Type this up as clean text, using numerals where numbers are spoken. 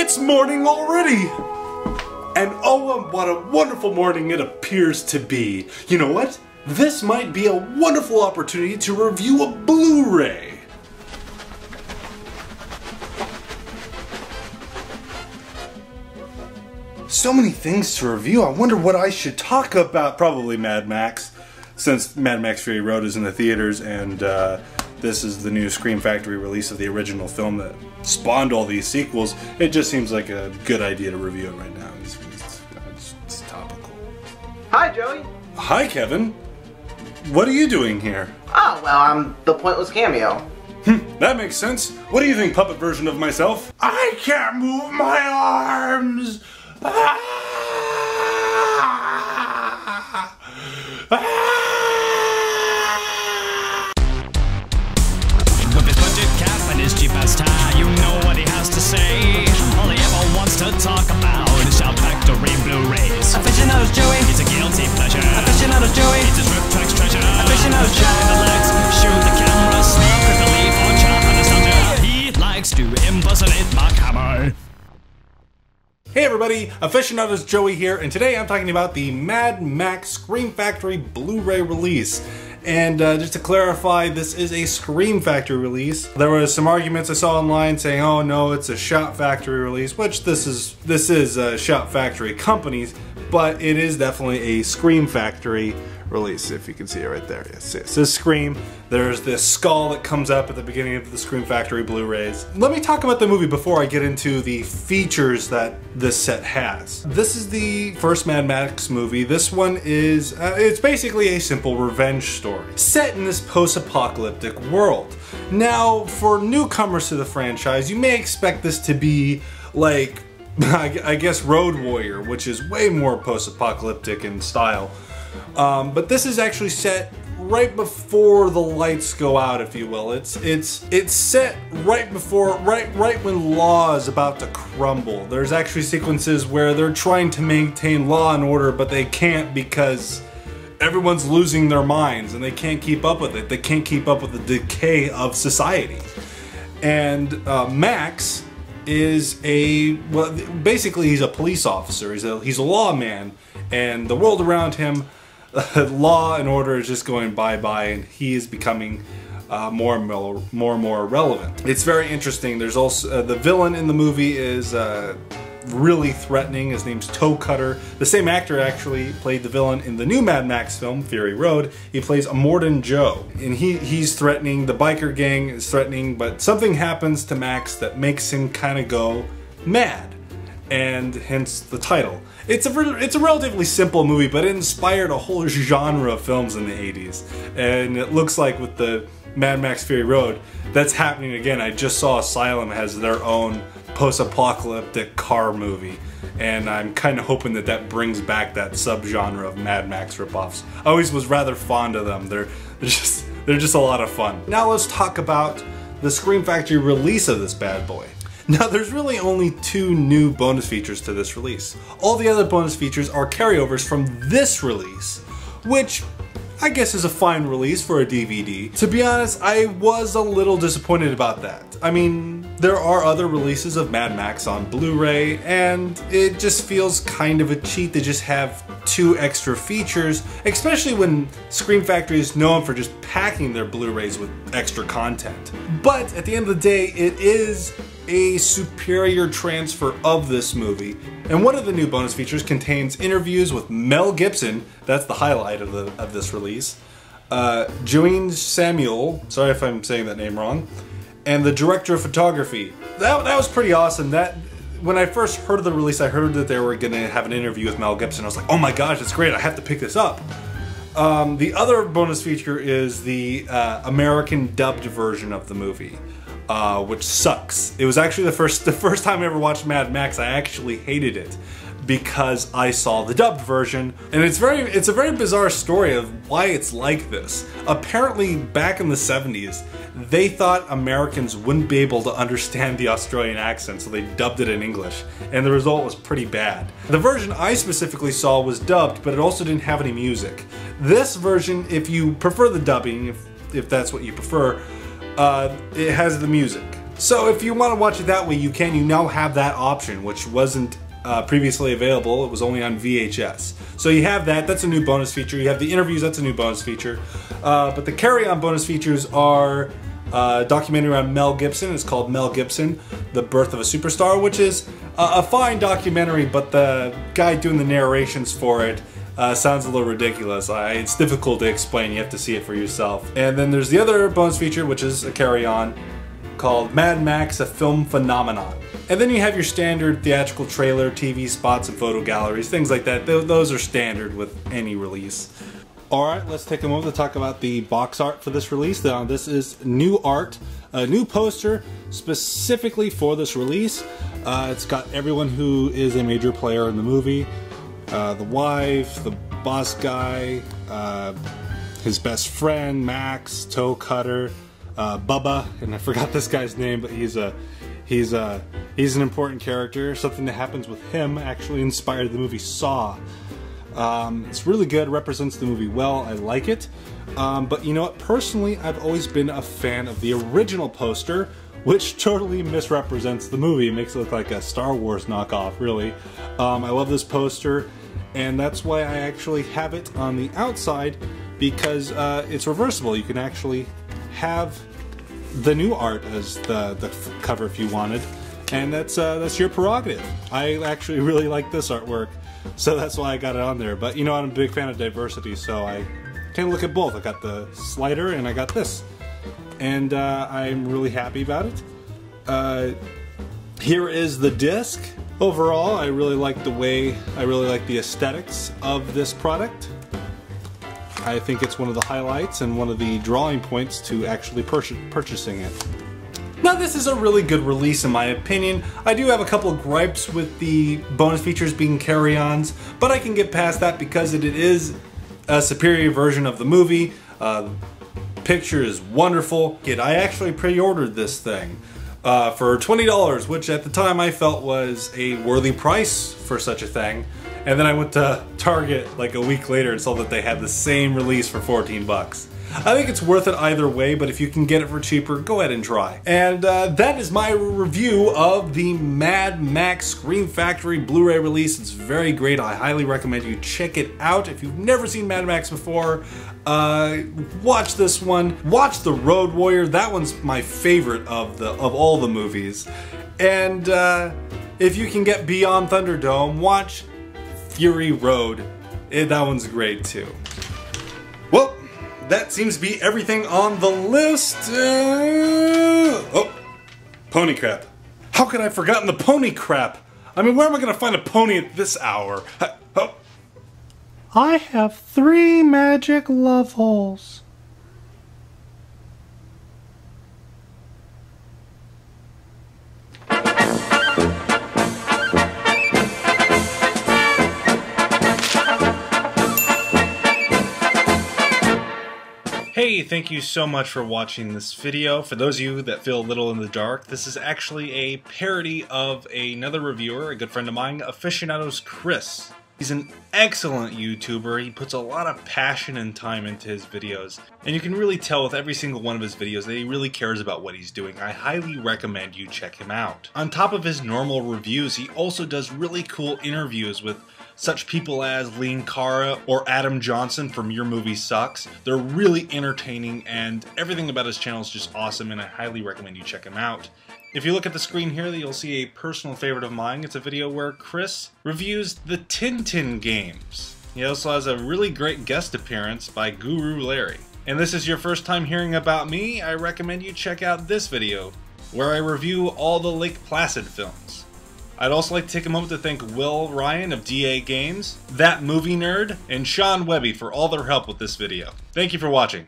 It's morning already! And oh, what a wonderful morning it appears to be. You know what? This might be a wonderful opportunity to review a Blu-ray. So many things to review. I wonder what I should talk about. Probably Mad Max, since Mad Max Fury Road is in the theaters and this is the new Scream Factory release of the original film that spawned all these sequels. It just seems like a good idea to review it right now. It's topical. Hi, Joey. Hi, Kevin. What are you doing here? Oh, well, I'm the pointless cameo. That makes sense. What do you think, puppet version of myself? I can't move my arms! With his budget cap and his cheap ass tie, you know what he has to say. All he ever wants to talk about is Shout Factory Blu-rays. Aficionados Joey, it's a guilty pleasure. Aficionados Joey, it's his rip tracks treasure. Aficionados Joey, the legs, shoot the camera, snap with the leaf or chop on nostalgia. He likes to impersonate Mark Hammer. Hey everybody, Aficionados Joey here, and today I'm talking about the Mad Max Scream Factory Blu-ray release. And just to clarify, this is a Scream Factory release. There was some arguments I saw online saying, oh no, it's a Shout Factory release, which this is Shout Factory Companies, but it is definitely a Scream Factory release, if you can see it right there. Yes, it says Scream. There's this skull that comes up at the beginning of the Scream Factory Blu-rays. Let me talk about the movie before I get into the features that this set has. This is the first Mad Max movie. This one is, it's basically a simple revenge story, set in this post-apocalyptic world. Now, for newcomers to the franchise, you may expect this to be like, I guess Road Warrior, which is way more post-apocalyptic in style. But this is actually set right before the lights go out, if you will. It's set right before, right when law is about to crumble. There's actually sequences where they're trying to maintain law and order, but they can't because everyone's losing their minds and they can't keep up with it. They can't keep up with the decay of society. And Max is well, basically he's a police officer. He's a lawman, and the world around him, law and order is just going bye-bye, and he is becoming more and more relevant. It's very interesting. There's also the villain in the movie is really threatening. His name's Toe Cutter. The same actor actually played the villain in the new Mad Max film, Fury Road. He plays Immortan Joe, and he's threatening. The biker gang is threatening, but something happens to Max that makes him kind of go mad, and hence the title. It's a relatively simple movie, but it inspired a whole genre of films in the 80s. And it looks like with the Mad Max Fury Road, that's happening again. I just saw Asylum has their own post-apocalyptic car movie. And I'm kind of hoping that that brings back that subgenre of Mad Max ripoffs. I always was rather fond of them. They're just a lot of fun. Now let's talk about the Scream Factory release of this bad boy. Now, there's really only 2 new bonus features to this release. All the other bonus features are carryovers from this release, which I guess is a fine release for a DVD. To be honest, I was a little disappointed about that. I mean, there are other releases of Mad Max on Blu-ray, and it just feels kind of a cheat to just have 2 extra features, especially when Scream Factory is known for just packing their Blu-rays with extra content. But at the end of the day, it is a superior transfer of this movie. And one of the new bonus features contains interviews with Mel Gibson, that's the highlight of this release, Joanne Samuel, sorry if I'm saying that name wrong, and the director of photography. That was pretty awesome. When I first heard of the release, I heard that they were gonna have an interview with Mel Gibson. I was like, oh my gosh, that's great, I have to pick this up. The other bonus feature is the American dubbed version of the movie. Which sucks. It was actually the first time I ever watched Mad Max. I actually hated it because I saw the dubbed version, and it's a very bizarre story of why it's like this. Apparently, back in the 70s, they thought Americans wouldn't be able to understand the Australian accent, so they dubbed it in English, and the result was pretty bad. The version I specifically saw was dubbed, but it also didn't have any music. This version, if you prefer the dubbing, if that's what you prefer, it has the music. So if you want to watch it that way, you can. You now have that option, which wasn't previously available. It was only on VHS. So you have that. That's a new bonus feature. You have the interviews. That's a new bonus feature. But the carry-on bonus features are a documentary on Mel Gibson. It's called Mel Gibson, The Birth of a Superstar, which is a fine documentary, but the guy doing the narrations for it sounds a little ridiculous. It's difficult to explain. You have to see it for yourself. And then there's the other bonus feature, which is a carry-on, called Mad Max, a Film Phenomenon. And then you have your standard theatrical trailer, TV spots, and photo galleries, things like that. Those are standard with any release. Alright, let's take a moment to talk about the box art for this release. Now, this is new art, a new poster specifically for this release. It's got everyone who is a major player in the movie. The wife, the boss guy, his best friend, Max, Toe Cutter, Bubba, and I forgot this guy's name, but he's an important character. Something that happens with him actually inspired the movie Saw. It's really good, represents the movie well, I like it. But you know what, personally, I've always been a fan of the original poster, which totally misrepresents the movie. It makes it look like a Star Wars knockoff, really. I love this poster, and that's why I actually have it on the outside, because it's reversible. You can actually have the new art as the cover if you wanted, and that's your prerogative. I actually really like this artwork, so that's why I got it on there. But you know, I'm a big fan of diversity, so I can look at both. I got the slider and I got this, and I'm really happy about it. Here is the disc. Overall, I really like the aesthetics of this product. I think it's one of the highlights and one of the drawing points to actually purchasing it. Now, this is a really good release in my opinion. I do have a couple of gripes with the bonus features being carry-ons, but I can get past that because it is a superior version of the movie. Picture is wonderful. I actually pre-ordered this thing for $20, which at the time I felt was a worthy price for such a thing. And then I went to Target like a week later and saw that they had the same release for 14 bucks. I think it's worth it either way, but if you can get it for cheaper, go ahead and try. And that is my review of the Mad Max Scream Factory Blu-ray release. It's very great. I highly recommend you check it out. If you've never seen Mad Max before, watch this one. Watch The Road Warrior. That one's my favorite of all the movies. And if you can get beyond Thunderdome, watch Fury Road. That one's great too. Well, that seems to be everything on the list. Oh, pony crap. How could I have forgotten the pony crap? I mean, where am I going to find a pony at this hour? Oh. I have 3 magic love holes. Hey, thank you so much for watching this video. For those of you that feel a little in the dark, this is actually a parody of another reviewer, a good friend of mine, Aficionados Chris. He's an excellent YouTuber. He puts a lot of passion and time into his videos, and you can really tell with every single one of his videos that he really cares about what he's doing. I highly recommend you check him out. On top of his normal reviews, he also does really cool interviews with such people as Lean Cara or Adam Johnson from Your Movie Sucks. They're really entertaining, and everything about his channel is just awesome, and I highly recommend you check him out. If you look at the screen here, you'll see a personal favorite of mine. It's a video where Chris reviews the Tintin games. He also has a really great guest appearance by Guru Larry. And this is your first time hearing about me, I recommend you check out this video, where I review all the Lake Placid films. I'd also like to take a moment to thank Will Ryan of DA Games, That Movie Nerd, and Sean Webby for all their help with this video. Thank you for watching.